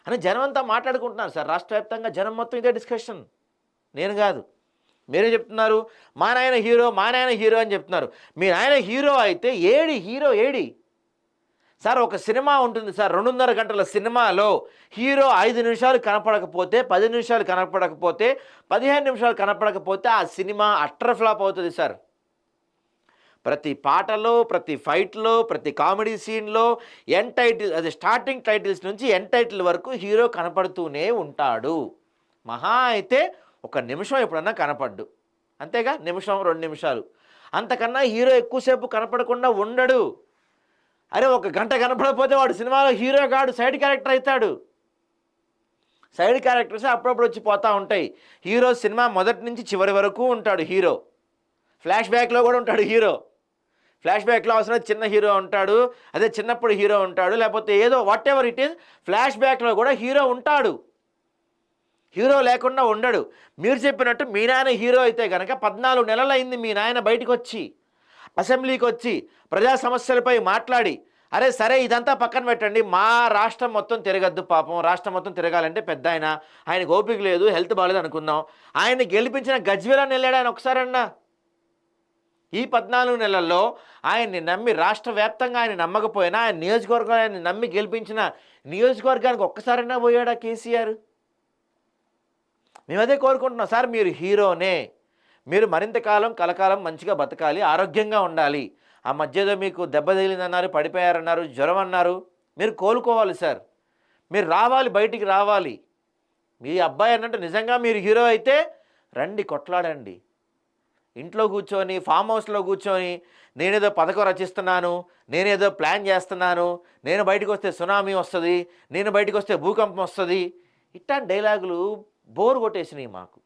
అని జనం అంతా మాట్లాడుకుంటున్నారు సార్. రాష్ట్ర వ్యాప్తంగా జనం మొత్తం ఇదే డిస్కషన్. నేను కాదు. మీరే చెప్తున్నారు మా నాయన హీరో, మా నాయన హీరో అని చెప్తున్నారు. మీ నాయన హీరో అయితే ఏడి హీరో ఏడి? సార్ ఒక సినిమా ఉంటుంది సార్, 2:30 గంటల సినిమాలో హీరో 5 నిమిషాలు కనపడకపోతే, 10 నిమిషాలు కనపడకపోతే, 15 నిమిషాలు కనపడకపోతే ఆ సినిమా అట్టర్ ఫ్లాప్ అవుతుంది సార్. ప్రతి పాటలో, ప్రతి ఫైట్‌లో, ప్రతి కామెడీ సీన్‌లో ఎండ్ టైటిల్, అది స్టార్టింగ్ టైటిల్స్ నుంచి ఎండ్ టైటిల్ వరకు హీరో కనపడుతూనే ఉంటాడు. మహా అయితే ఒక నిమిషం ఎప్పుడన్నా కనపడ్డు. అంతేగా, నిమిషం, 2 నిమిషాలు. అంతకన్నా హీరో ఎక్కువసేపు కనపడకుండా ఉండడు. అరే ఒక గంట కనపడకపోతే వాడు సినిమాలో హీరో కాడు, సైడ్ క్యారెక్టర్ అవుతాడు. సైడ్ క్యారెక్టర్స్ అప్పుడప్పుడు వచ్చి పోతూ ఉంటాయి. హీరో సినిమా మొదటి నుంచి చివరి వరకు ఉంటాడు హీరో. ఫ్లాష్ బ్యాక్లో కూడా ఉంటాడు హీరో. ఫ్లాష్ బ్యాక్లో అవసరం చిన్న హీరో ఉంటాడు, అదే చిన్నప్పుడు హీరో ఉంటాడు, లేకపోతే ఏదో whatever it is, flash బ్యాక్లో కూడా హీరో ఉంటాడు. హీరో లేకుండా ఉండడు. మీరు చెప్పినట్టు మీ నాయన హీరో అయితే కనుక 14 నెలలు అయింది మీ నాయన బయటకు వచ్చి, అసెంబ్లీకి వచ్చి ప్రజా సమస్యలపై మాట్లాడి, అరే సరే ఇదంతా పక్కన పెట్టండి, మా రాష్ట్రం మొత్తం తిరగద్దు, పాపం రాష్ట్రం మొత్తం తిరగాలంటే పెద్ద ఆయనకు ఓపిక లేదు, హెల్త్ బాగాలేదు అనుకుందాం. ఆయన్ని గెలిపించిన గజ్వేలని వెళ్ళాడు ఆయన ఒకసారన్నా? ఈ 14 నెలల్లో ఆయన్ని నమ్మి, రాష్ట్ర వ్యాప్తంగా ఆయన నమ్మకపోయినా ఆయన నియోజకవర్గం ఆయన నమ్మి గెలిపించిన నియోజకవర్గానికి ఒక్కసారైనా పోయాడా కేసీఆర్? మేము అదే కోరుకుంటున్నాం సార్. మీరు హీరోనే, మీరు మరింత కాలం కలకాలం మంచిగా బతకాలి, ఆరోగ్యంగా ఉండాలి. ఆ మధ్యలో మీకు దెబ్బ తగిలిందన్నారు, పడిపోయారన్నారు, జ్వరం అన్నారు. మీరు కోలుకోవాలి సార్. మీరు రావాలి, బయటికి రావాలి. మీ అబ్బాయి అన్నట్టు నిజంగా మీరు హీరో అయితే రండి, కొట్లాడండి. ఇంట్లో కూర్చొని, ఫామ్ హౌస్లో కూర్చొని నేనేదో పథకం రచిస్తున్నాను, నేనేదో ప్లాన్ చేస్తున్నాను, నేను బయటకు వస్తే సునామీ వస్తుంది, నేను బయటకు వస్తే భూకంపం వస్తుంది, ఇట్లాంటి డైలాగులు బోర్ కొట్టేసినాయి మాకు.